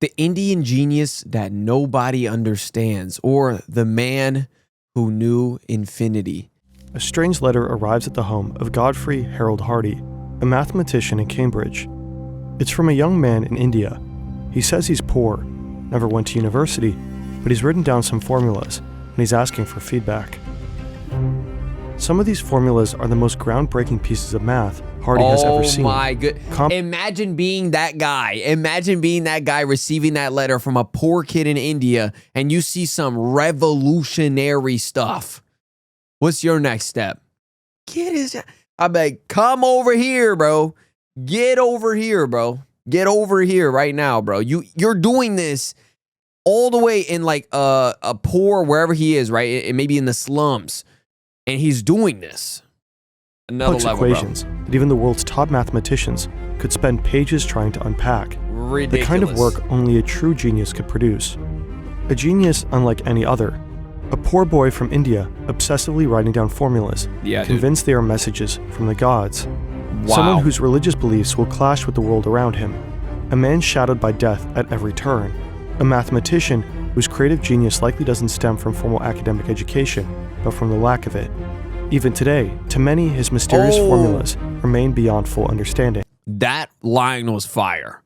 The Indian genius that nobody understands, or the man who knew infinity. A strange letter arrives at the home of Godfrey Harold Hardy, a mathematician in Cambridge. It's from a young man in India. He says he's poor, never went to university, but he's written down some formulas, and he's asking for feedback. Some of these formulas are the most groundbreaking pieces of math Hardy has ever seen. Oh my good. Imagine being that guy. Imagine being that guy receiving that letter from a poor kid in India, and you see some revolutionary stuff. What's your next step? I'm like, come over here, bro. Get over here, bro. Get over here right now, bro. You're doing this all the way in like a poor, wherever he is, right? It maybe in the slums. And he's doing this. Another level, equations that even the world's top mathematicians could spend pages trying to unpack. Ridiculous. The kind of work only a true genius could produce. A genius unlike any other. A poor boy from India obsessively writing down formulas, convinced they are messages from the gods. Wow. Someone whose religious beliefs will clash with the world around him. A man shadowed by death at every turn. A mathematician whose creative genius likely doesn't stem from formal academic education, but from the lack of it. Even today, to many, his mysterious formulas remain beyond full understanding. That line was fire.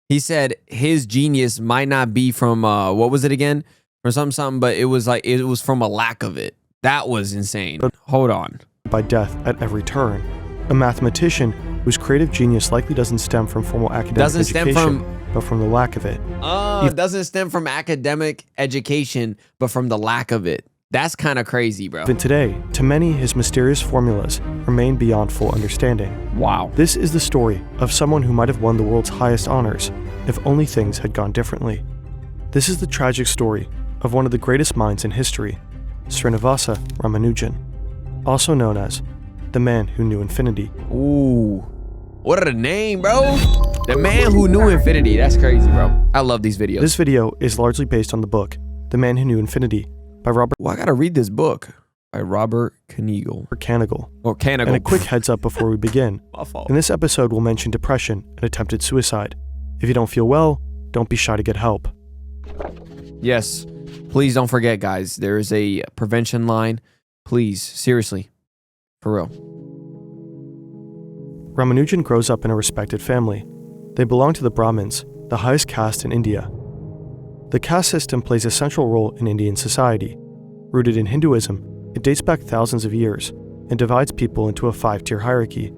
He said his genius might not be from, what was it again? Or something, but it was from a lack of it. That was insane. Hold on. By death at every turn. A mathematician whose creative genius likely doesn't stem from formal academic education, but from the lack of it. It doesn't stem from academic education, but from the lack of it. That's kind of crazy, bro. Even today, to many, his mysterious formulas remain beyond full understanding. Wow. This is the story of someone who might have won the world's highest honors if only things had gone differently. This is the tragic story of one of the greatest minds in history, Srinivasa Ramanujan, also known as the man who knew infinity. Ooh, what a name, bro. The man who knew infinity. That's crazy, bro. I love these videos. This video is largely based on the book, The Man Who Knew Infinity, by Robert... Well, I gotta read this book by Robert Kanigal. And a quick heads up before we begin. My fault. In this episode, we'll mention depression and attempted suicide. If you don't feel well, don't be shy to get help. Yes. Please don't forget, guys. There is a prevention line. Please, seriously. For real. Ramanujan grows up in a respected family. They belong to the Brahmins, the highest caste in India. The caste system plays a central role in Indian society. Rooted in Hinduism, it dates back thousands of years and divides people into a 5-tier hierarchy.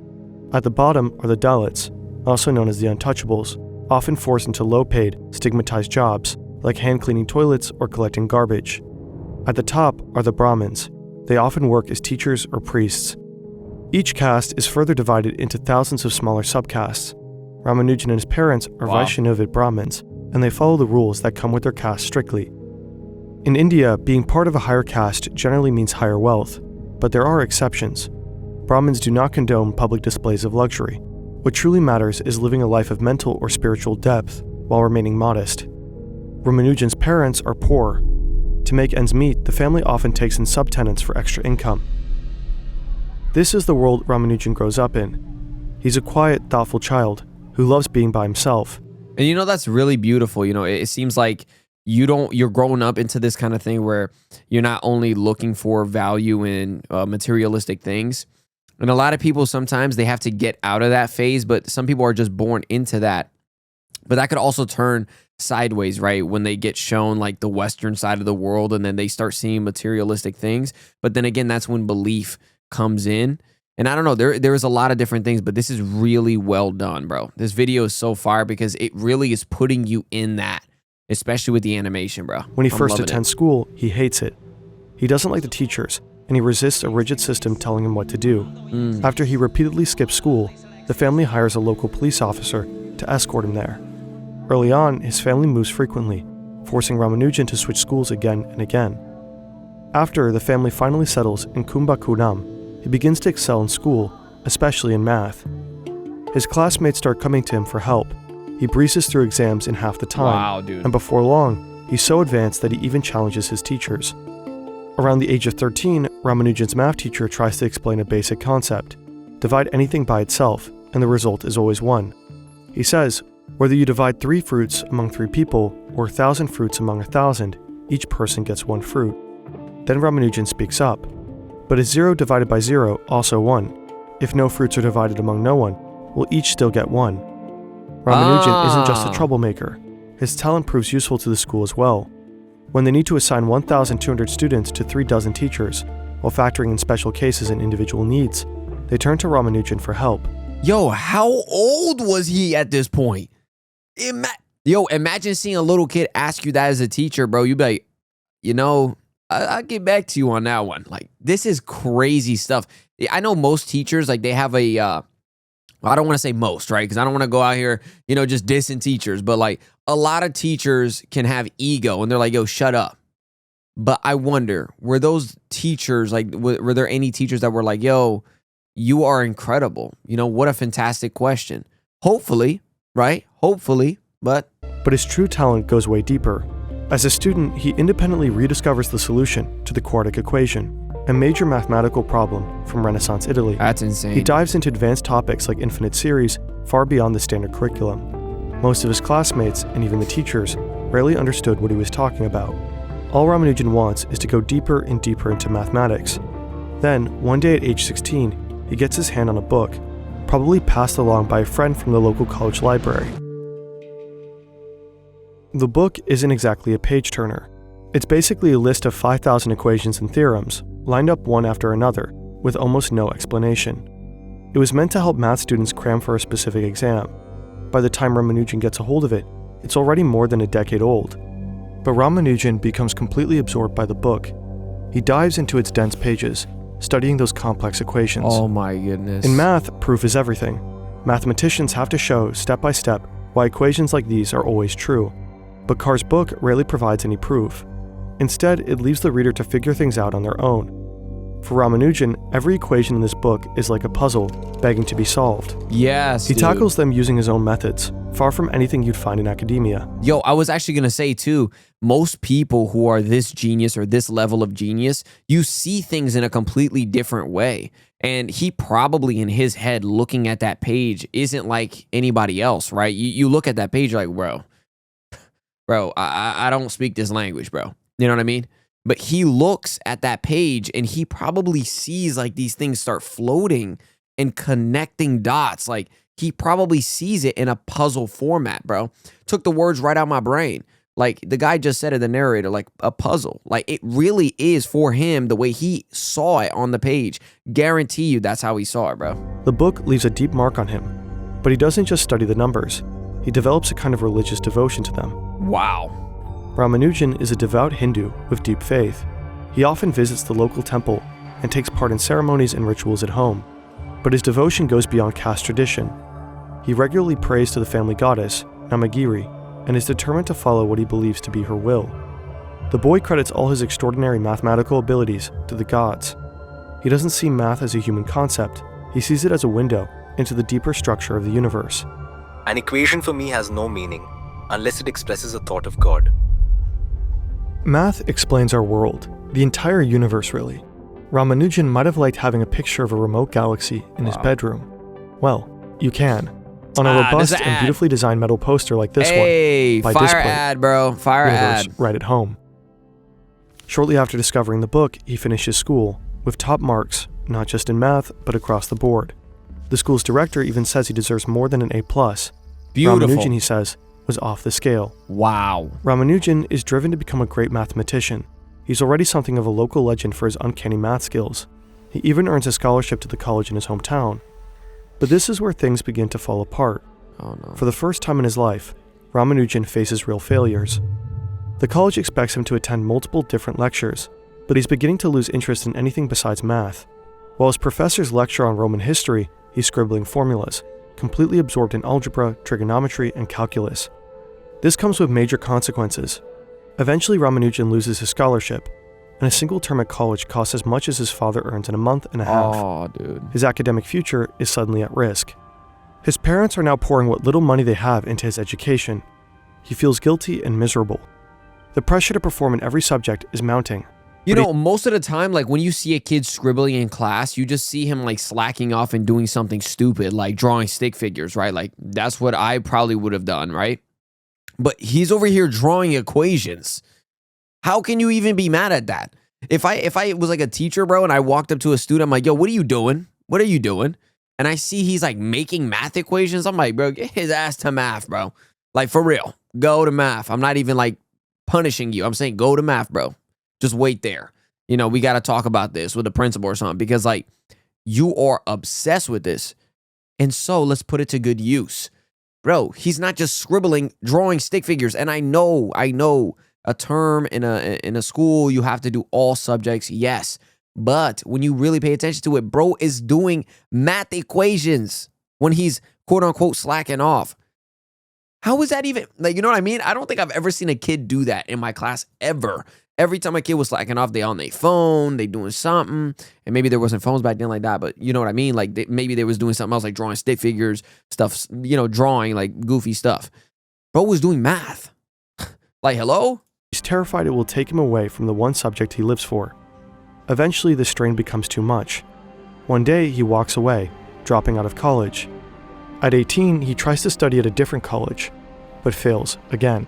At the bottom are the Dalits, also known as the untouchables, often forced into low-paid, stigmatized jobs like hand-cleaning toilets or collecting garbage. At the top are the Brahmins. They often work as teachers or priests. Each caste is further divided into thousands of smaller subcastes. Ramanujan and his parents are Vaishnava Brahmins, and they follow the rules that come with their caste strictly. In India, being part of a higher caste generally means higher wealth, but there are exceptions. Brahmins do not condone public displays of luxury. What truly matters is living a life of mental or spiritual depth while remaining modest. Ramanujan's parents are poor. To make ends meet, the family often takes in subtenants for extra income. This is the world Ramanujan grows up in. He's a quiet, thoughtful child who loves being by himself. And you know, that's really beautiful. You know, it seems like you're growing up into this kind of thing where you're not only looking for value in materialistic things. And a lot of people, sometimes they have to get out of that phase, but some people are just born into that. But that could also turn sideways, right? When they get shown like the Western side of the world and then they start seeing materialistic things. But then again, that's when belief comes in. And I don't know, there is a lot of different things, but this is really well done, bro. This video is so fire because it really is putting you in that, especially with the animation, bro. When he first attends school, he hates it. He doesn't like the teachers, and he resists a rigid system telling him what to do. After he repeatedly skips school, the family hires a local police officer to escort him there. Early on, his family moves frequently, forcing Ramanujan to switch schools again and again. After the family finally settles in Kumbakonam, he begins to excel in school, especially in math. His classmates start coming to him for help. He breezes through exams in half the time. Wow, dude. And before long, he's so advanced that he even challenges his teachers. Around the age of 13, Ramanujan's math teacher tries to explain a basic concept. Divide anything by itself, and the result is always 1. He says, Whether you divide 3 fruits among 3 people or 1,000 fruits among 1,000, each person gets 1 fruit. Then Ramanujan speaks up. But is 0 divided by 0 also 1? If no fruits are divided among no one, we'll each still get 1. Ramanujan isn't just a troublemaker. His talent proves useful to the school as well. When they need to assign 1,200 students to 3 dozen teachers, while factoring in special cases and individual needs, they turn to Ramanujan for help. Yo, how old was he at this point? Imagine seeing a little kid ask you that as a teacher, bro. You'd be like, I'll get back to you on that one. Like, this is crazy stuff. I know most teachers, like, they have a, I don't want to say most, right? Because I don't want to go out here, just dissing teachers. But, like, a lot of teachers can have ego, and they're like, yo, shut up. But I wonder, were those teachers, like, were there any teachers that were like, yo, you are incredible. What a fantastic question. Hopefully, right? Hopefully, but his true talent goes way deeper. As a student, he independently rediscovers the solution to the quadratic equation, a major mathematical problem from Renaissance Italy. That's insane. He dives into advanced topics like infinite series far beyond the standard curriculum. Most of his classmates, and even the teachers, rarely understood what he was talking about. All Ramanujan wants is to go deeper and deeper into mathematics. Then, one day at age 16, he gets his hand on a book, probably passed along by a friend from the local college library. The book isn't exactly a page-turner. It's basically a list of 5,000 equations and theorems, lined up one after another, with almost no explanation. It was meant to help math students cram for a specific exam. By the time Ramanujan gets a hold of it, it's already more than a decade old. But Ramanujan becomes completely absorbed by the book. He dives into its dense pages, studying those complex equations. Oh my goodness. In math, proof is everything. Mathematicians have to show, step by step, why equations like these are always true. But Carr's book rarely provides any proof. Instead, it leaves the reader to figure things out on their own. For Ramanujan, every equation in this book is like a puzzle, begging to be solved. Yes, He tackles them using his own methods, far from anything you'd find in academia. Yo, I was actually going to say too, most people who are this genius or this level of genius, you see things in a completely different way. And he probably in his head looking at that page isn't like anybody else, right? You look at that page, you're like, bro, I don't speak this language, bro. You know what I mean? But he looks at that page and he probably sees like these things start floating and connecting dots. Like he probably sees it in a puzzle format, bro. Took the words right out of my brain. Like the guy just said it, the narrator, like a puzzle. Like it really is for him the way he saw it on the page. Guarantee you that's how he saw it, bro. The book leaves a deep mark on him, but he doesn't just study the numbers. He develops a kind of religious devotion to them. Wow. Ramanujan is a devout Hindu with deep faith. He often visits the local temple and takes part in ceremonies and rituals at home. But his devotion goes beyond caste tradition. He regularly prays to the family goddess, Namagiri, and is determined to follow what he believes to be her will. The boy credits all his extraordinary mathematical abilities to the gods. He doesn't see math as a human concept. He sees it as a window into the deeper structure of the universe. An equation for me has no meaning unless it expresses a thought of God. Math explains our world, the entire universe really. Ramanujan might have liked having a picture of a remote galaxy in his bedroom. Well, you can. On a robust and beautifully designed metal poster like this one. By fire Display, ad, bro. Fire universe ad. right at home. Shortly after discovering the book, he finishes school, with top marks, not just in math, but across the board. The school's director even says he deserves more than an A+. Beautiful. Ramanujan, he says, was off the scale. Wow. Ramanujan is driven to become a great mathematician. He's already something of a local legend for his uncanny math skills. He even earns a scholarship to the college in his hometown. But this is where things begin to fall apart. Oh no. For the first time in his life, Ramanujan faces real failures. The college expects him to attend multiple different lectures, but he's beginning to lose interest in anything besides math. While his professors lecture on Roman history, he's scribbling formulas, completely absorbed in algebra, trigonometry, and calculus. This comes with major consequences. Eventually, Ramanujan loses his scholarship, and a single term at college costs as much as his father earns in a month and a half. Oh, dude. His academic future is suddenly at risk. His parents are now pouring what little money they have into his education. He feels guilty and miserable. The pressure to perform in every subject is mounting. You know, most of the time, like when you see a kid scribbling in class, you just see him like slacking off and doing something stupid, like drawing stick figures, right? Like that's what I probably would have done, right? But he's over here drawing equations. How can you even be mad at that? If I was like a teacher, bro, and I walked up to a student, I'm like, yo, what are you doing? What are you doing? And I see he's like making math equations. I'm like, bro, get his ass to math, bro. Like for real, go to math. I'm not even like punishing you. I'm saying go to math, bro. Just wait there. You know, we got to talk about this with the principal or something because like you are obsessed with this. And so let's put it to good use. Bro, he's not just scribbling, drawing stick figures. And I know a term in a school, you have to do all subjects. Yes. But when you really pay attention to it, bro is doing math equations when he's quote unquote slacking off. How is that even, like, you know what I mean? I don't think I've ever seen a kid do that in my class ever. Every time a kid was slacking off, they on their phone, they doing something. And maybe there wasn't phones back then like that, but you know what I mean? Like maybe they was doing something else, like drawing stick figures, stuff, you know, drawing like goofy stuff. Bro was doing math. Like, hello? He's terrified it will take him away from the one subject he lives for. Eventually, the strain becomes too much. One day, he walks away, dropping out of college. At 18, he tries to study at a different college, but fails again.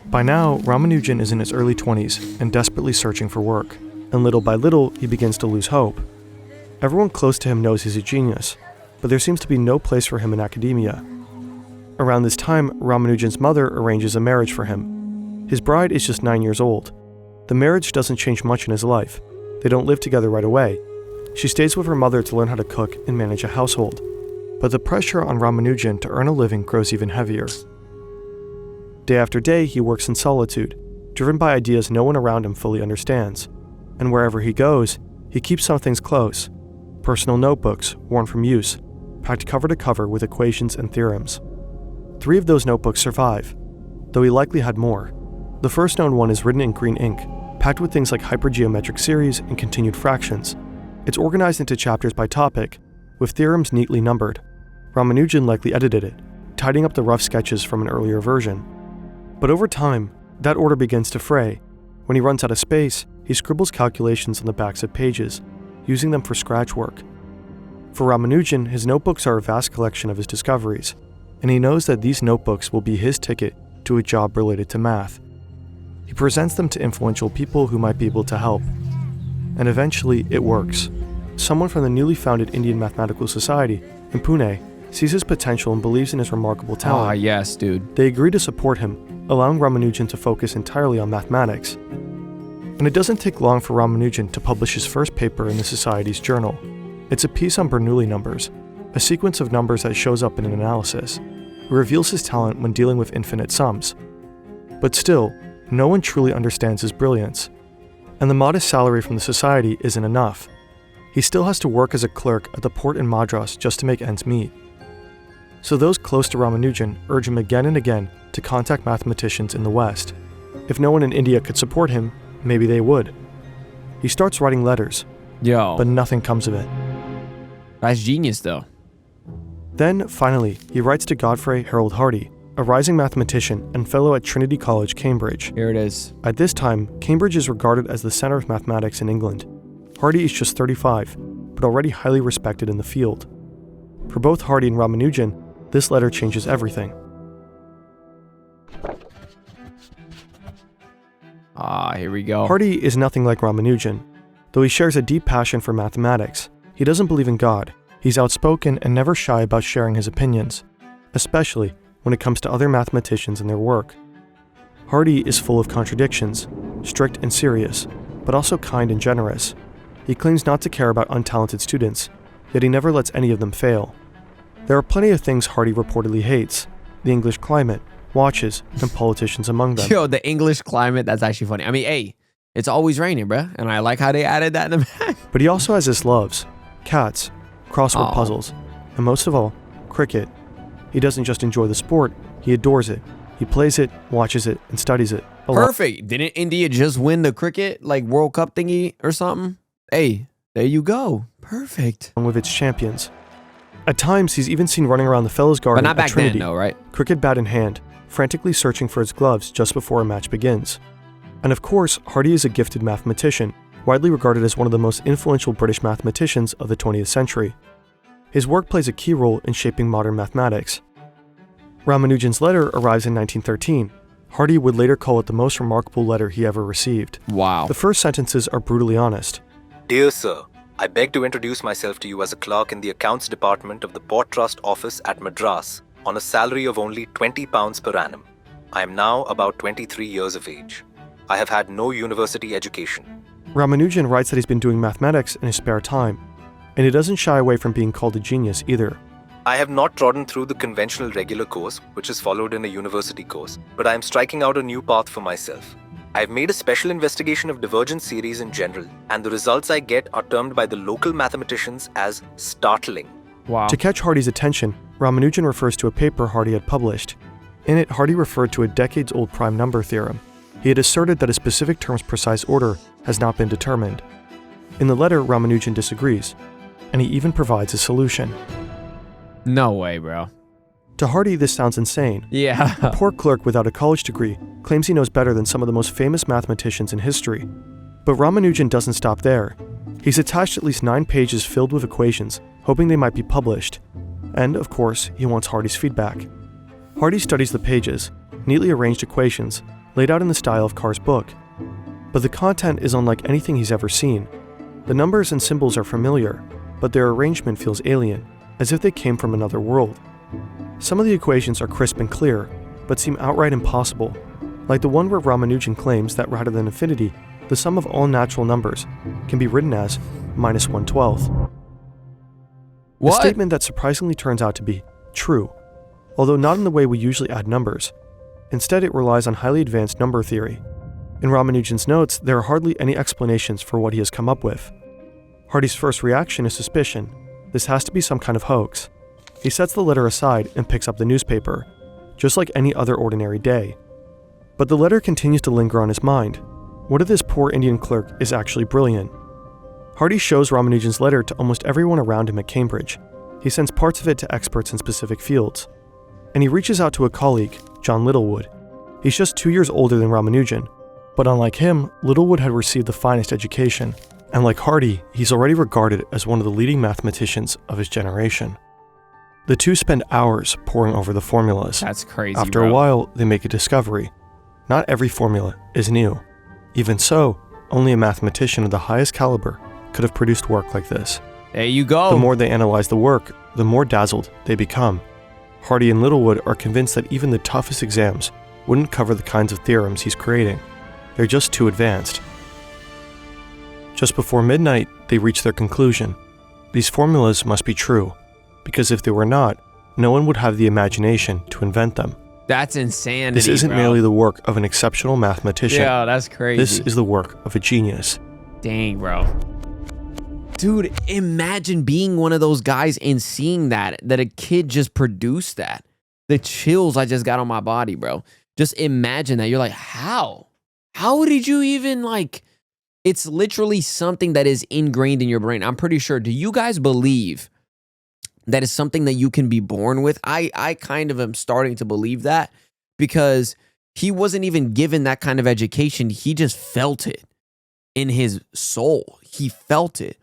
By now, Ramanujan is in his early 20s and desperately searching for work, and little by little, he begins to lose hope. Everyone close to him knows he's a genius, but there seems to be no place for him in academia. Around this time, Ramanujan's mother arranges a marriage for him. His bride is just 9 years old. The marriage doesn't change much in his life. They don't live together right away. She stays with her mother to learn how to cook and manage a household. But the pressure on Ramanujan to earn a living grows even heavier. Day after day, he works in solitude, driven by ideas no one around him fully understands. And wherever he goes, he keeps some things close. Personal notebooks, worn from use, packed cover to cover with equations and theorems. 3 of those notebooks survive, though he likely had more. The first known one is written in green ink, packed with things like hypergeometric series and continued fractions. It's organized into chapters by topic, with theorems neatly numbered. Ramanujan likely edited it, tidying up the rough sketches from an earlier version. But over time, that order begins to fray. When he runs out of space, he scribbles calculations on the backs of pages, using them for scratch work. For Ramanujan, his notebooks are a vast collection of his discoveries, and he knows that these notebooks will be his ticket to a job related to math. He presents them to influential people who might be able to help. And eventually, it works. Someone from the newly founded Indian Mathematical Society in Pune sees his potential and believes in his remarkable talent. Ah, yes, dude. They agree to support him, allowing Ramanujan to focus entirely on mathematics. And it doesn't take long for Ramanujan to publish his first paper in the Society's journal. It's a piece on Bernoulli numbers, a sequence of numbers that shows up in an analysis. It reveals his talent when dealing with infinite sums. But still, no one truly understands his brilliance. And the modest salary from the Society isn't enough. He still has to work as a clerk at the port in Madras just to make ends meet. So those close to Ramanujan urge him again and again to contact mathematicians in the West. If no one in India could support him, maybe they would. He starts writing letters, but nothing comes of it. That's genius, though. Then, finally, he writes to Godfrey Harold Hardy, a rising mathematician and fellow at Trinity College, Cambridge. Here it is. At this time, Cambridge is regarded as the center of mathematics in England. Hardy is just 35, but already highly respected in the field. For both Hardy and Ramanujan, this letter changes everything. Here we go. Hardy is nothing like Ramanujan. Though he shares a deep passion for mathematics, he doesn't believe in God. He's outspoken and never shy about sharing his opinions, especially when it comes to other mathematicians and their work. Hardy is full of contradictions, strict and serious, but also kind and generous. He claims not to care about untalented students, yet he never lets any of them fail. There are plenty of things Hardy reportedly hates: the English climate, watches, and politicians among them. Yo, the English climate, that's actually funny. I mean, hey, it's always raining, bruh, and I like how they added that in the back. But he also has his loves: cats, crossword puzzles, and most of all, cricket. He doesn't just enjoy the sport, he adores it. He plays it, watches it, and studies it. Perfect. Didn't India just win the cricket, like, World Cup thingy or something? Hey, there you go. Perfect. Along with its champions. At times, he's even seen running around the Fellows Garden but not back at Trinity, then, though, right? cricket bat in hand, frantically searching for his gloves just before a match begins. And of course, Hardy is a gifted mathematician, widely regarded as one of the most influential British mathematicians of the 20th century. His work plays a key role in shaping modern mathematics. Ramanujan's letter arrives in 1913. Hardy would later call it the most remarkable letter he ever received. Wow. The first sentences are brutally honest. Dear Sir, I beg to introduce myself to you as a clerk in the accounts department of the Port Trust office at Madras on a salary of only £20 per annum. I am now about 23 years of age. I have had no university education. Ramanujan writes that he's been doing mathematics in his spare time, and he doesn't shy away from being called a genius either. I have not trodden through the conventional regular course, which is followed in a university course, but I am striking out a new path for myself. I have made a special investigation of divergence series in general, and the results I get are termed by the local mathematicians as startling. Wow. To catch Hardy's attention, Ramanujan refers to a paper Hardy had published. In it, Hardy referred to a decades-old prime number theorem. He had asserted that a specific term's precise order has not been determined. In the letter, Ramanujan disagrees, and he even provides a solution. No way, bro. To Hardy, this sounds insane. Yeah. A poor clerk without a college degree claims he knows better than some of the most famous mathematicians in history. But Ramanujan doesn't stop there. He's attached at least 9 pages filled with equations, hoping they might be published. And, of course, he wants Hardy's feedback. Hardy studies the pages, neatly arranged equations, laid out in the style of Carr's book. But the content is unlike anything he's ever seen. The numbers and symbols are familiar, but their arrangement feels alien, as if they came from another world. Some of the equations are crisp and clear, but seem outright impossible, like the one where Ramanujan claims that rather than infinity, the sum of all natural numbers can be written as minus 1/12. A statement that surprisingly turns out to be true, although not in the way we usually add numbers. Instead, it relies on highly advanced number theory. In Ramanujan's notes, there are hardly any explanations for what he has come up with. Hardy's first reaction is suspicion. This has to be some kind of hoax. He sets the letter aside and picks up the newspaper, just like any other ordinary day. But the letter continues to linger on his mind. What if this poor Indian clerk is actually brilliant? Hardy shows Ramanujan's letter to almost everyone around him at Cambridge. He sends parts of it to experts in specific fields. And he reaches out to a colleague, John Littlewood. He's just 2 years older than Ramanujan, but unlike him, Littlewood had received the finest education. And like Hardy, he's already regarded as one of the leading mathematicians of his generation. The two spend hours poring over the formulas. That's crazy, After bro. a while, they make a discovery. Not every formula is new. Even so, only a mathematician of the highest caliber could have produced work like this. There you go. The more they analyze the work, the more dazzled they become. Hardy and Littlewood are convinced that even the toughest exams wouldn't cover the kinds of theorems he's creating. They're just too advanced. Just before midnight, they reach their conclusion. These formulas must be true, because if they were not, no one would have the imagination to invent them. That's insanity, This isn't bro. merely the work of an exceptional mathematician. Yeah, that's crazy. This is the work of a genius. Dang, bro. Dude, imagine being one of those guys and seeing that a kid just produced that. The chills I just got on my body, bro. Just imagine that. You're like, how? How did you even like... It's literally something that is ingrained in your brain. I'm pretty sure. Do you guys believe that is something that you can be born with? I kind of am starting to believe that because he wasn't even given that kind of education. He just felt it in his soul. He felt it.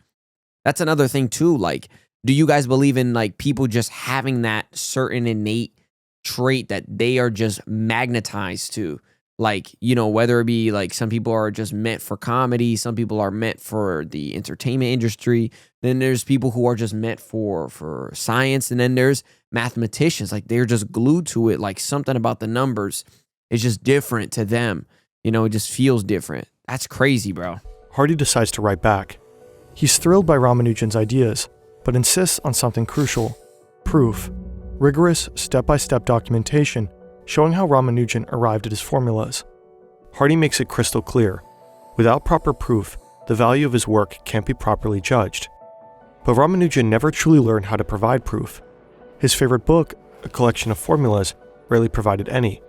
That's another thing too. Like, do you guys believe in like people just having that certain innate trait that they are just magnetized to? Like, you know, whether it be like some people are just meant for comedy, some people are meant for the entertainment industry. Then there's people who are just meant for science. And then there's mathematicians, like they're just glued to it. Like something about the numbers is just different to them. You know, it just feels different. That's crazy, bro. Hardy decides to write back. He's thrilled by Ramanujan's ideas, but insists on something crucial: proof. Rigorous, step-by-step documentation showing how Ramanujan arrived at his formulas. Hardy makes it crystal clear. Without proper proof, the value of his work can't be properly judged. But Ramanujan never truly learned how to provide proof. His favorite book, a collection of formulas, rarely provided any,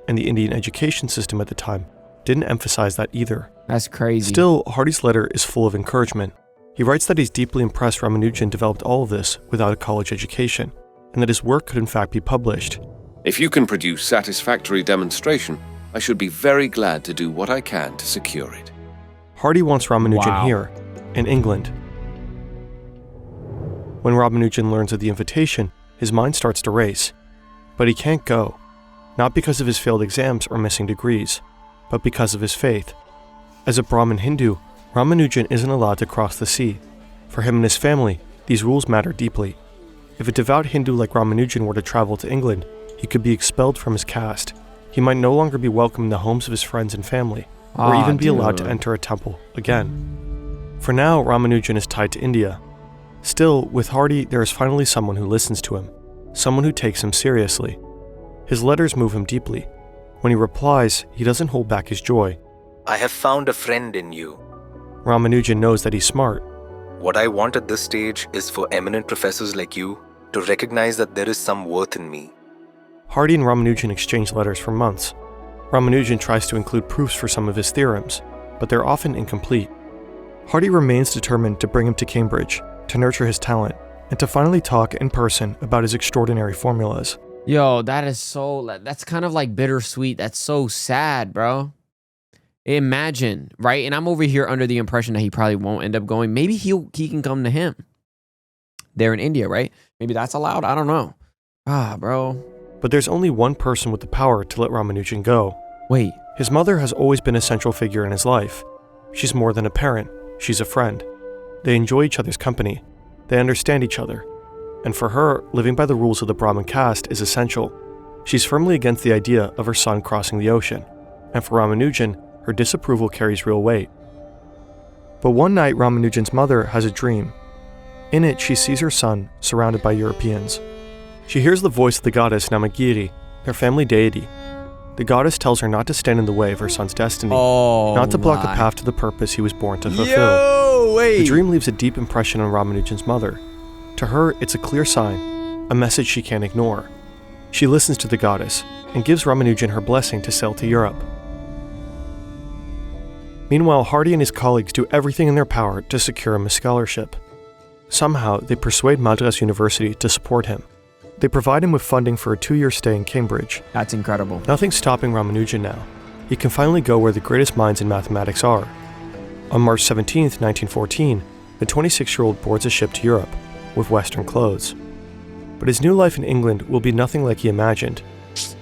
and the Indian education system at the time didn't emphasize that either. That's crazy. Still, Hardy's letter is full of encouragement. He writes that he's deeply impressed Ramanujan developed all of this without a college education, and that his work could in fact be published. If you can produce satisfactory demonstration, I should be very glad to do what I can to secure it. Hardy wants Ramanujan Wow. here, in England. When Ramanujan learns of the invitation, his mind starts to race. But he can't go, not because of his failed exams or missing degrees, but because of his faith. As a Brahmin Hindu, Ramanujan isn't allowed to cross the sea. For him and his family, these rules matter deeply. If a devout Hindu like Ramanujan were to travel to England, he could be expelled from his caste. He might no longer be welcome in the homes of his friends and family, or even be allowed to enter a temple again. For now, Ramanujan is tied to India. Still, with Hardy, there is finally someone who listens to him, someone who takes him seriously. His letters move him deeply. When he replies, he doesn't hold back his joy. I have found a friend in you. Ramanujan knows that he's smart. What I want at this stage is for eminent professors like you to recognize that there is some worth in me. Hardy and Ramanujan exchange letters for months. Ramanujan tries to include proofs for some of his theorems, but they're often incomplete. Hardy remains determined to bring him to Cambridge, to nurture his talent, and to finally talk in person about his extraordinary formulas. Yo, that's kind of like bittersweet. That's so sad, bro. Imagine, right? And I'm over here under the impression that he probably won't end up going. Maybe he can come to him. They're in India, right? Maybe that's allowed. I don't know. Bro. But there's only one person with the power to let Ramanujan go. Wait. His mother has always been a central figure in his life. She's more than a parent. She's a friend. They enjoy each other's company. They understand each other. And for her, living by the rules of the Brahmin caste is essential. She's firmly against the idea of her son crossing the ocean. And for Ramanujan, her disapproval carries real weight. But one night, Ramanujan's mother has a dream. In it, she sees her son surrounded by Europeans. She hears the voice of the goddess Namagiri, their family deity. The goddess tells her not to stand in the way of her son's destiny, not to block the path to the purpose he was born to fulfill. Yo, wait. The dream leaves a deep impression on Ramanujan's mother. To her, it's a clear sign, a message she can't ignore. She listens to the goddess and gives Ramanujan her blessing to sail to Europe. Meanwhile, Hardy and his colleagues do everything in their power to secure him a scholarship. Somehow, they persuade Madras University to support him. They provide him with funding for a 2-year stay in Cambridge. That's incredible. Nothing's stopping Ramanujan now. He can finally go where the greatest minds in mathematics are. On March 17, 1914, the 26-year-old boards a ship to Europe, with Western clothes. But his new life in England will be nothing like he imagined.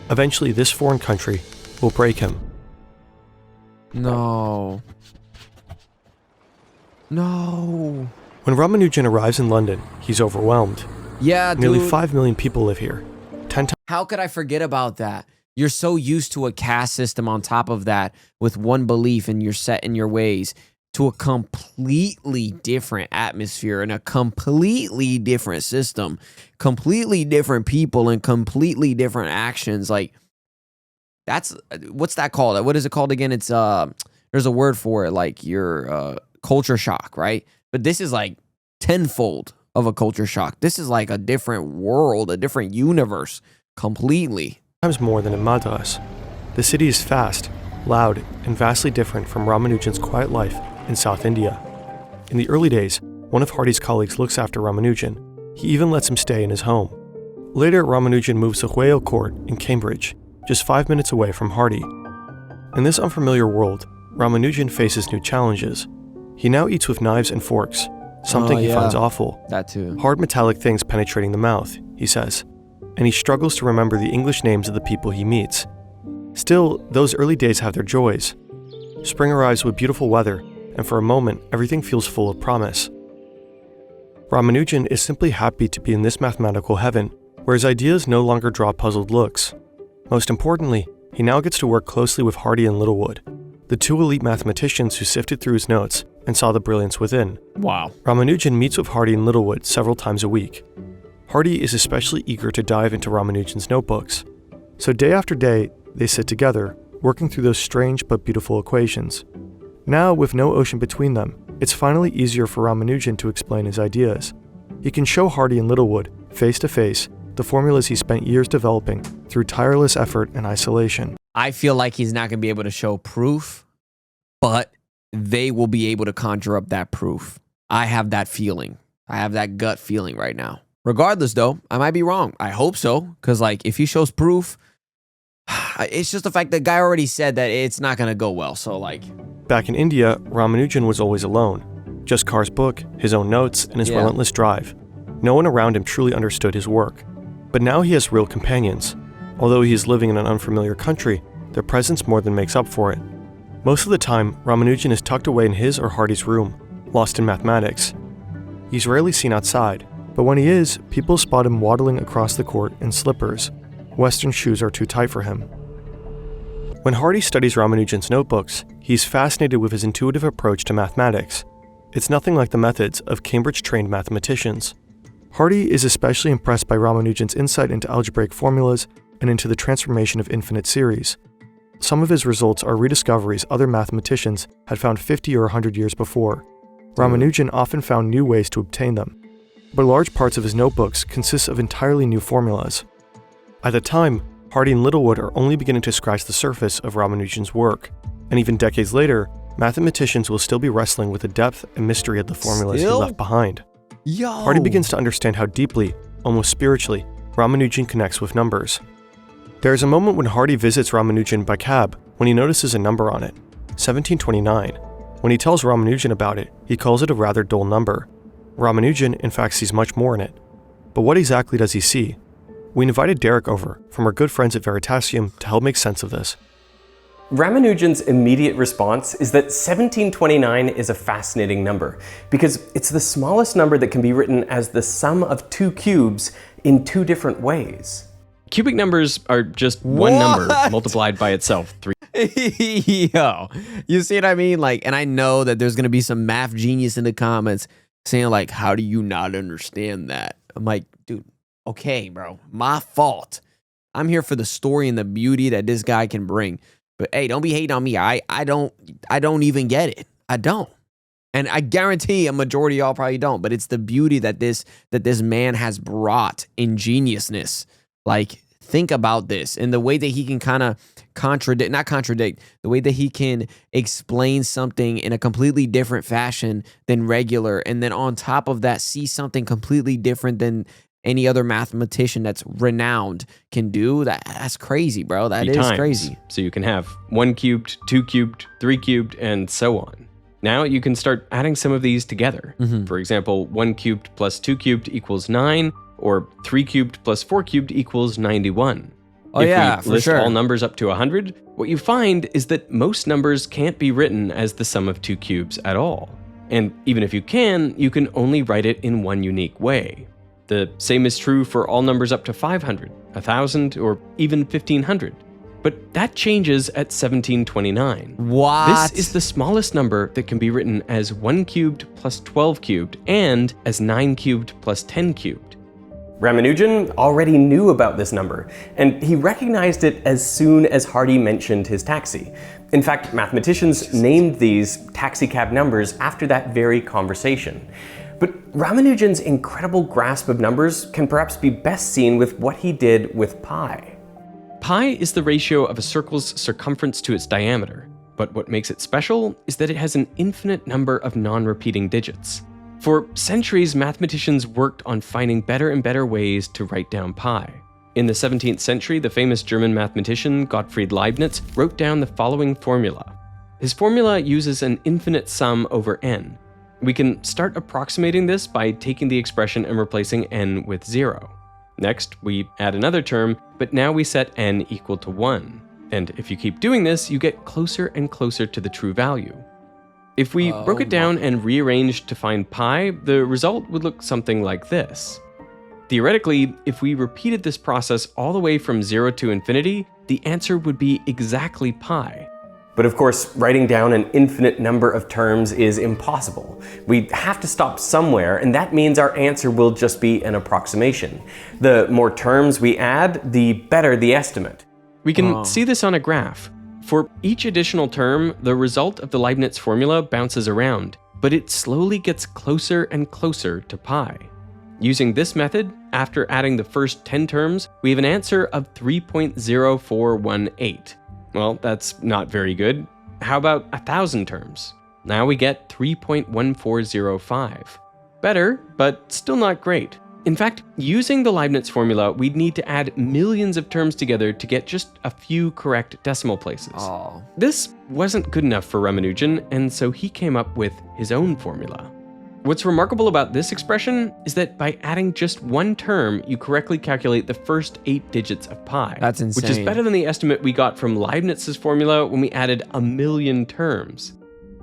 Eventually, this foreign country will break him. No. No. When Ramanujan arrives in London, he's overwhelmed. Yeah, dude. Nearly 5 million people live here. 10 How could I forget about that? You're so used to a caste system on top of that with one belief and you're set in your ways to a completely different atmosphere and a completely different system, completely different people and completely different actions. Like what's that called? What is it called again? It's there's a word for it, like your culture shock, right? But this is like tenfold of a culture shock. This is like a different world, a different universe, completely. times more than in Madras. The city is fast, loud, and vastly different from Ramanujan's quiet life in South India. In the early days, one of Hardy's colleagues looks after Ramanujan. He even lets him stay in his home. Later, Ramanujan moves to Whale Court in Cambridge, just 5 minutes away from Hardy. In this unfamiliar world, Ramanujan faces new challenges. He now eats with knives and forks, something he finds awful. That too. Hard metallic things penetrating the mouth, he says, and he struggles to remember the English names of the people he meets. Still, those early days have their joys. Spring arrives with beautiful weather, and for a moment, everything feels full of promise. Ramanujan is simply happy to be in this mathematical heaven, where his ideas no longer draw puzzled looks. Most importantly, he now gets to work closely with Hardy and Littlewood, the two elite mathematicians who sifted through his notes and saw the brilliance within. Wow. Ramanujan meets with Hardy and Littlewood several times a week. Hardy is especially eager to dive into Ramanujan's notebooks. So day after day, they sit together, working through those strange but beautiful equations. Now, with no ocean between them, it's finally easier for Ramanujan to explain his ideas. He can show Hardy and Littlewood, face to face, the formulas he spent years developing through tireless effort and isolation. I feel like he's not going to be able to show proof, but they will be able to conjure up that proof. I have that feeling. I have that gut feeling right now. Regardless, though, I might be wrong. I hope so, because like if he shows proof, it's just the fact that guy already said that it's not going to go well. So like, Back in India, Ramanujan was always alone. Just Carr's book, his own notes, and his relentless drive. No one around him truly understood his work. But now he has real companions. Although he is living in an unfamiliar country, their presence more than makes up for it. Most of the time, Ramanujan is tucked away in his or Hardy's room, lost in mathematics. He's rarely seen outside, but when he is, people spot him waddling across the court in slippers. Western shoes are too tight for him. When Hardy studies Ramanujan's notebooks, he's fascinated with his intuitive approach to mathematics. It's nothing like the methods of Cambridge-trained mathematicians. Hardy is especially impressed by Ramanujan's insight into algebraic formulas and into the transformation of infinite series. Some of his results are rediscoveries other mathematicians had found 50 or 100 years before. Ramanujan often found new ways to obtain them, but large parts of his notebooks consist of entirely new formulas. At the time, Hardy and Littlewood are only beginning to scratch the surface of Ramanujan's work, and even decades later, mathematicians will still be wrestling with the depth and mystery of the formulas he left behind. Hardy begins to understand how deeply, almost spiritually, Ramanujan connects with numbers. There is a moment when Hardy visits Ramanujan by cab when he notices a number on it, 1729. When he tells Ramanujan about it, he calls it a rather dull number. Ramanujan, in fact, sees much more in it. But what exactly does he see? We invited Derek over, from our good friends at Veritasium, to help make sense of this. Ramanujan's immediate response is that 1729 is a fascinating number because it's the smallest number that can be written as the sum of two cubes in two different ways. Cubic numbers are just one number multiplied by itself. Yo, you see what I mean? Like, and I know that there's gonna be some math genius in the comments saying like, how do you not understand that? I'm like, dude, okay, bro, my fault. I'm here for the story and the beauty that this guy can bring. But hey, don't be hating on me. I don't even get it. I don't. And I guarantee a majority of y'all probably don't, but it's the beauty that this man has brought, ingeniousness. Like, think about this and the way that he can kind of the way that he can explain something in a completely different fashion than regular. And then on top of that, see something completely different than any other mathematician that's renowned can do. That's crazy, bro. That is crazy. So you can have 1 cubed, 2 cubed, 3 cubed, and so on. Now you can start adding some of these together. For example, 1 cubed plus 2 cubed equals 9, or 3 cubed plus 4 cubed equals 91. If we list all numbers up to 100, what you find is that most numbers can't be written as the sum of 2 cubes at all. And even if you can only write it in one unique way. The same is true for all numbers up to 500, 1,000, or even 1,500. But that changes at 1729. What? This is the smallest number that can be written as 1 cubed plus 12 cubed and as 9 cubed plus 10 cubed. Ramanujan already knew about this number, and he recognized it as soon as Hardy mentioned his taxi. In fact, mathematicians named these taxicab numbers after that very conversation. But Ramanujan's incredible grasp of numbers can perhaps be best seen with what he did with pi. Pi is the ratio of a circle's circumference to its diameter, but what makes it special is that it has an infinite number of non-repeating digits. For centuries, mathematicians worked on finding better and better ways to write down pi. In the 17th century, the famous German mathematician Gottfried Leibniz wrote down the following formula. His formula uses an infinite sum over n. We can start approximating this by taking the expression and replacing n with 0. Next, we add another term, but now we set n equal to 1. And if you keep doing this, you get closer and closer to the true value. If we broke it down and rearranged to find pi, the result would look something like this. Theoretically, if we repeated this process all the way from 0 to infinity, the answer would be exactly pi. But of course, writing down an infinite number of terms is impossible. We have to stop somewhere, and that means our answer will just be an approximation. The more terms we add, the better the estimate. We can see this on a graph. For each additional term, the result of the Leibniz formula bounces around, but it slowly gets closer and closer to pi. Using this method, after adding the first 10 terms, we have an answer of 3.0418. Well, that's not very good. How about 1,000 terms? Now we get 3.1405. Better, but still not great. In fact, using the Leibniz formula, we'd need to add millions of terms together to get just a few correct decimal places. Oh. This wasn't good enough for Ramanujan, and so he came up with his own formula. What's remarkable about this expression is that by adding just one term, you correctly calculate the first 8 digits of pi. That's insane. Which is better than the estimate we got from Leibniz's formula when we added 1,000,000 terms.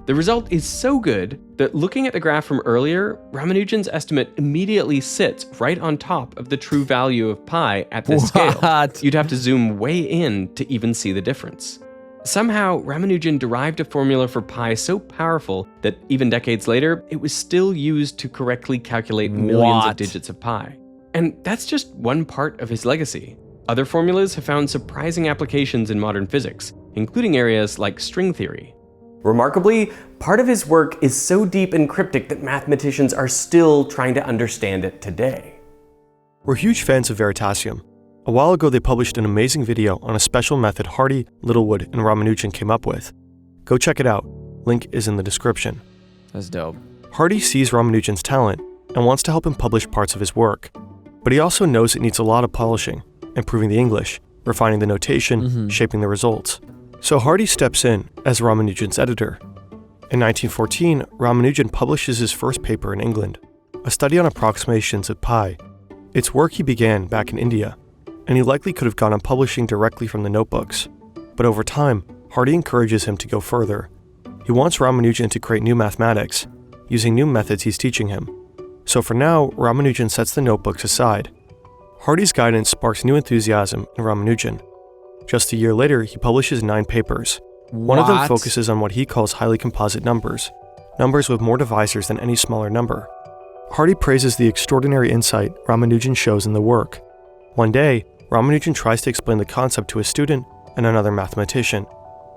The result is so good that looking at the graph from earlier, Ramanujan's estimate immediately sits right on top of the true value of pi at this scale. You'd have to zoom way in to even see the difference. Somehow, Ramanujan derived a formula for pi so powerful that even decades later, it was still used to correctly calculate millions of digits of pi. And that's just one part of his legacy. Other formulas have found surprising applications in modern physics, including areas like string theory. Remarkably, part of his work is so deep and cryptic that mathematicians are still trying to understand it today. We're huge fans of Veritasium. A while ago, they published an amazing video on a special method Hardy, Littlewood, and Ramanujan came up with. Go check it out. Link is in the description. That's dope. Hardy sees Ramanujan's talent and wants to help him publish parts of his work. But he also knows it needs a lot of polishing, improving the English, refining the notation, shaping the results. So Hardy steps in as Ramanujan's editor. In 1914, Ramanujan publishes his first paper in England, a study on approximations of pi. It's work he began back in India, and he likely could have gone on publishing directly from the notebooks. But over time, Hardy encourages him to go further. He wants Ramanujan to create new mathematics, using new methods he's teaching him. So for now, Ramanujan sets the notebooks aside. Hardy's guidance sparks new enthusiasm in Ramanujan. Just a year later, he publishes 9 papers. One of them focuses on what he calls highly composite numbers, numbers with more divisors than any smaller number. Hardy praises the extraordinary insight Ramanujan shows in the work. One day, Ramanujan tries to explain the concept to a student and another mathematician.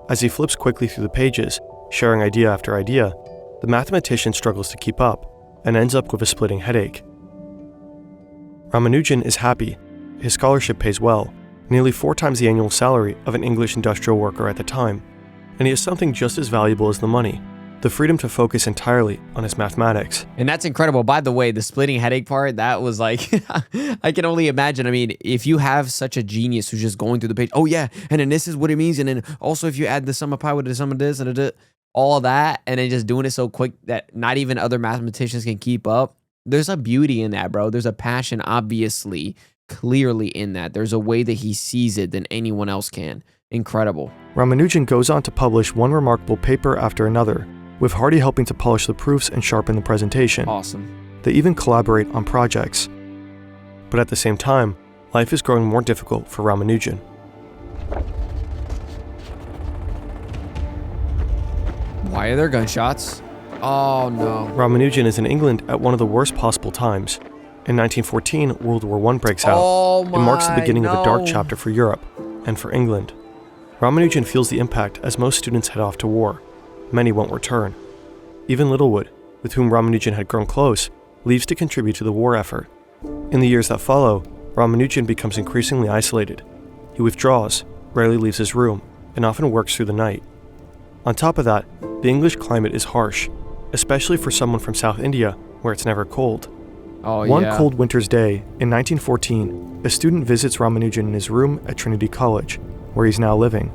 As he flips quickly through the pages, sharing idea after idea, the mathematician struggles to keep up and ends up with a splitting headache. Ramanujan is happy. His scholarship pays well, nearly 4 times the annual salary of an English industrial worker at the time, and he has something just as valuable as the money, the freedom to focus entirely on his mathematics. And that's incredible. By the way, the splitting headache part, that was like, I can only imagine. I mean, if you have such a genius who's just going through the page, oh yeah, and then this is what it means, and then also if you add the sum of pi with the sum of this, and all that, and then just doing it so quick that not even other mathematicians can keep up, there's a beauty in that, bro. There's a passion, obviously, clearly in that. There's a way that he sees it than anyone else can. Incredible. Ramanujan goes on to publish one remarkable paper after another, with Hardy helping to polish the proofs and sharpen the presentation. Awesome. They even collaborate on projects. But at the same time, life is growing more difficult for Ramanujan. Why are there gunshots? Oh no. Ramanujan is in England at one of the worst possible times. In 1914, World War I breaks out. It marks the beginning of a dark chapter for Europe and for England. Ramanujan feels the impact as most students head off to war. Many won't return. Even Littlewood, with whom Ramanujan had grown close, leaves to contribute to the war effort. In the years that follow, Ramanujan becomes increasingly isolated. He withdraws, rarely leaves his room, and often works through the night. On top of that, the English climate is harsh, especially for someone from South India, where it's never cold. One cold winter's day, in 1914, a student visits Ramanujan in his room at Trinity College, where he's now living.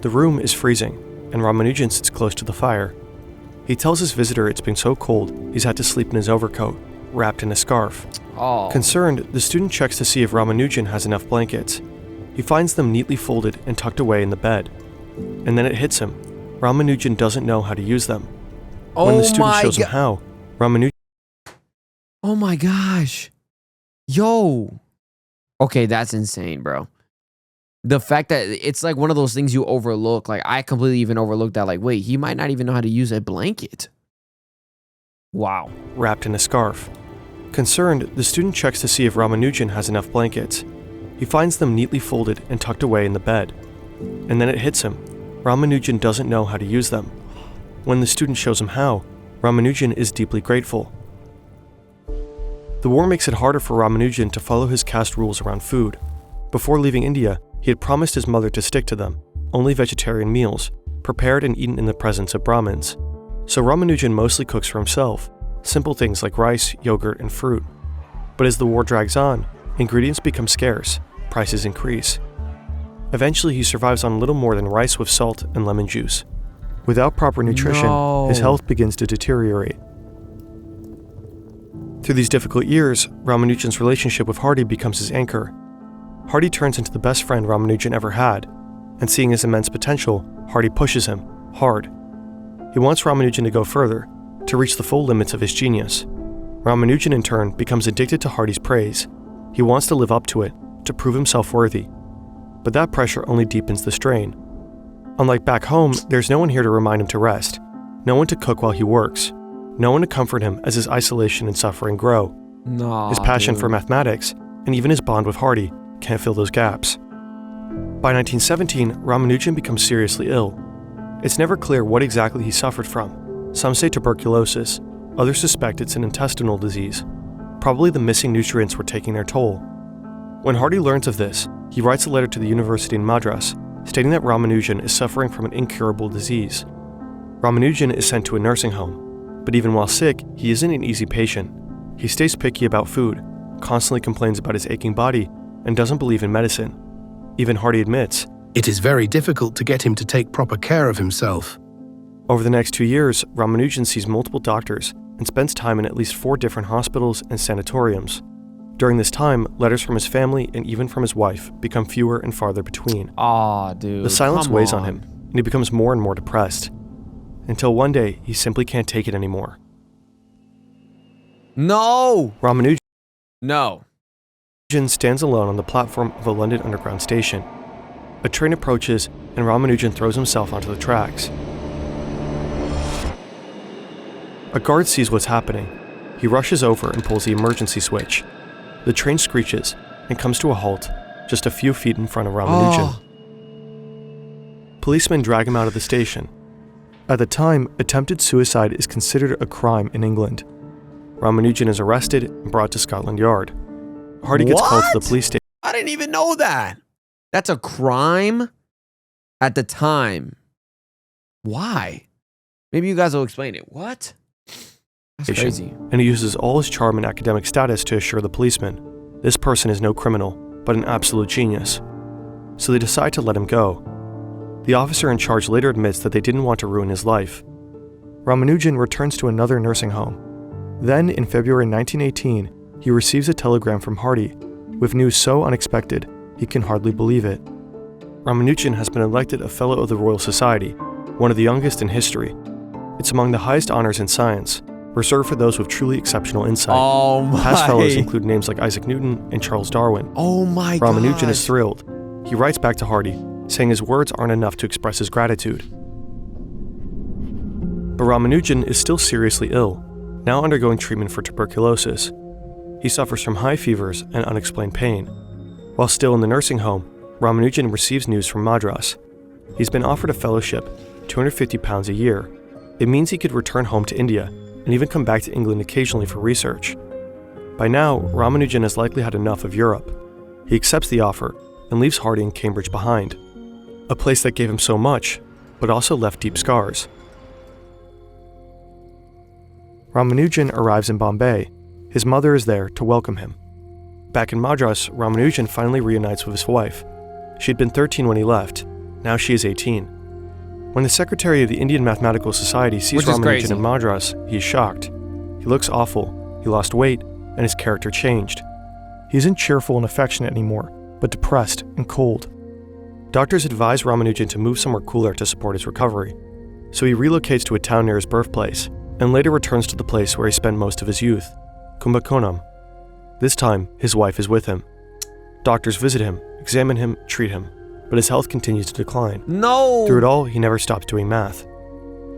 The room is freezing, and Ramanujan sits close to the fire. He tells his visitor it's been so cold, he's had to sleep in his overcoat, wrapped in a scarf. Concerned, the student checks to see if Ramanujan has enough blankets. He finds them neatly folded and tucked away in the bed. And then it hits him. Ramanujan doesn't know how to use them. When the student shows him how, Ramanujan... Oh my gosh. Yo. Okay, that's insane, bro. The fact that it's like one of those things you overlook. Like, I completely even overlooked that. Like, wait, he might not even know how to use a blanket. Wow. Wrapped in a scarf. Concerned, the student checks to see if Ramanujan has enough blankets. He finds them neatly folded and tucked away in the bed. And then it hits him. Ramanujan doesn't know how to use them. When the student shows him how, Ramanujan is deeply grateful. The war makes it harder for Ramanujan to follow his caste rules around food. Before leaving India, he had promised his mother to stick to them, only vegetarian meals, prepared and eaten in the presence of Brahmins. So Ramanujan mostly cooks for himself, simple things like rice, yogurt, and fruit. But as the war drags on, ingredients become scarce, prices increase. Eventually, he survives on little more than rice with salt and lemon juice. Without proper nutrition, his health begins to deteriorate. Through these difficult years, Ramanujan's relationship with Hardy becomes his anchor. Hardy turns into the best friend Ramanujan ever had, and seeing his immense potential, Hardy pushes him, hard. He wants Ramanujan to go further, to reach the full limits of his genius. Ramanujan in turn becomes addicted to Hardy's praise. He wants to live up to it, to prove himself worthy. But that pressure only deepens the strain. Unlike back home, there's no one here to remind him to rest, no one to cook while he works, no one to comfort him as his isolation and suffering grow. His passion for mathematics, and even his bond with Hardy, can't fill those gaps. By 1917, Ramanujan becomes seriously ill. It's never clear what exactly he suffered from. Some say tuberculosis, others suspect it's an intestinal disease. Probably the missing nutrients were taking their toll. When Hardy learns of this, he writes a letter to the university in Madras, stating that Ramanujan is suffering from an incurable disease. Ramanujan is sent to a nursing home, but even while sick, he isn't an easy patient. He stays picky about food, constantly complains about his aching body, and doesn't believe in medicine. Even Hardy admits, "It is very difficult to get him to take proper care of himself." Over the next 2 years, Ramanujan sees multiple doctors and spends time in at least 4 different hospitals and sanatoriums. During this time, letters from his family and even from his wife become fewer and farther between. Dude. The silence come weighs on on him, and he becomes more and more depressed. Until one day, he simply can't take it anymore. No! Ramanujan No. stands alone on the platform of a London Underground station. A train approaches, and Ramanujan throws himself onto the tracks. A guard sees what's happening. He rushes over and pulls the emergency switch. The train screeches and comes to a halt just a few feet in front of Ramanujan. Policemen drag him out of the station. At the time, attempted suicide is considered a crime in England. Ramanujan is arrested and brought to Scotland Yard. Hardy gets called to the police station. I didn't even know that. That's a crime at the time. Why? Maybe you guys will explain it. What? That's crazy. And he uses all his charm and academic status to assure the policeman, this person is no criminal, but an absolute genius. So they decide to let him go. The officer in charge later admits that they didn't want to ruin his life. Ramanujan returns to another nursing home. Then, in February 1918, he receives a telegram from Hardy, with news so unexpected, he can hardly believe it. Ramanujan has been elected a Fellow of the Royal Society, one of the youngest in history. It's among the highest honors in science, reserved for those with truly exceptional insight. Past fellows include names like Isaac Newton and Charles Darwin. Ramanujan is thrilled. He writes back to Hardy, saying his words aren't enough to express his gratitude. But Ramanujan is still seriously ill, now undergoing treatment for tuberculosis. He suffers from high fevers and unexplained pain. While still in the nursing home, Ramanujan receives news from Madras. He's been offered a fellowship, £250 a year. It means he could return home to India and even come back to England occasionally for research. By now, Ramanujan has likely had enough of Europe. He accepts the offer and leaves Hardy in Cambridge behind, a place that gave him so much, but also left deep scars. Ramanujan arrives in Bombay. His mother is there to welcome him. Back in Madras, Ramanujan finally reunites with his wife. She'd been 13 when he left. Now she is 18. When the secretary of the Indian Mathematical Society sees Ramanujan in Madras, he is shocked. He looks awful, he lost weight, and his character changed. He isn't cheerful and affectionate anymore, but depressed and cold. Doctors advise Ramanujan to move somewhere cooler to support his recovery. So he relocates to a town near his birthplace, and later returns to the place where he spent most of his youth, Kumbakonam. This time, his wife is with him. Doctors visit him, examine him, treat him, but his health continues to decline. Through it all, he never stops doing math.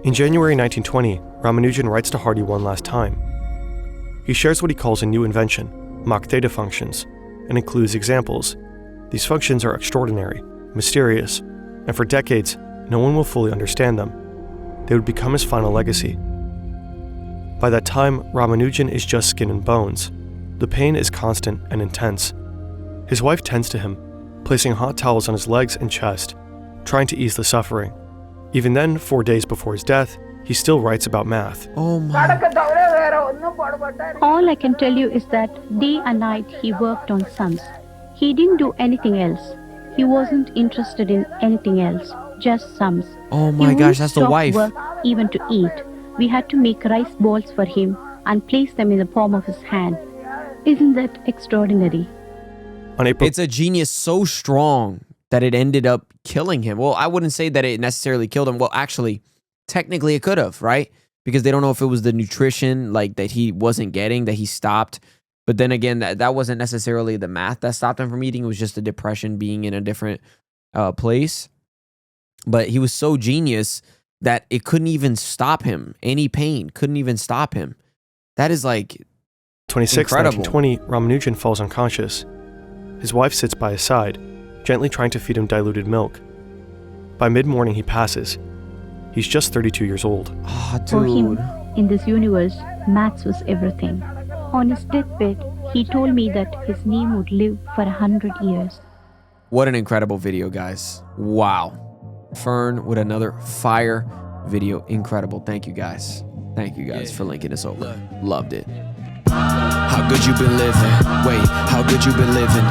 In January 1920, Ramanujan writes to Hardy one last time. He shares what he calls a new invention, Mach theta functions, and includes examples. These functions are extraordinary, mysterious, and for decades, no one will fully understand them. They would become his final legacy. By that time, Ramanujan is just skin and bones. The pain is constant and intense. His wife tends to him, placing hot towels on his legs and chest, trying to ease the suffering. Even then, 4 days before his death, He still writes about math. Oh my. All I can tell you is that day and night he worked on sums. He didn't do anything else. He wasn't interested in anything else, just sums. Oh He my wouldn't gosh, that's the stop wife. work even to eat. We had to make rice balls for him and place them in the palm of his hand. Isn't that extraordinary? On April It's a genius so strong that it ended up killing him. Well, I wouldn't say that it necessarily killed him. Well, actually, technically it could have, right? Because they don't know if it was the nutrition like that he wasn't getting, that he stopped. But then again, that wasn't necessarily the math that stopped him from eating. It was just the depression, being in a different place. But he was so genius that it couldn't even stop him. Any pain couldn't even stop him. That is like 26, incredible. 1920, Ramanujan falls unconscious. His wife sits by his side, gently trying to feed him diluted milk. By mid-morning, he passes. He's just 32 years old. Oh, For him, dude. in this universe, maths was everything. On his deathbed, he told me that his name would live for 100 years. What an incredible video, guys. Wow. Fern with another fire video. Incredible. Thank you, guys. Thank you, guys, for linking us over. Loved it. How good you been living? Wait, how good you been living?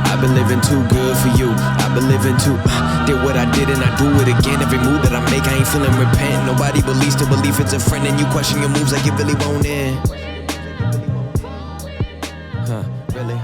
I've been living too good for you. I've been living too. Did what I did and I do it again. Every move that I make, I ain't feeling repent. Nobody believes to believe it's a friend, and you question your moves like you really won't end. Really?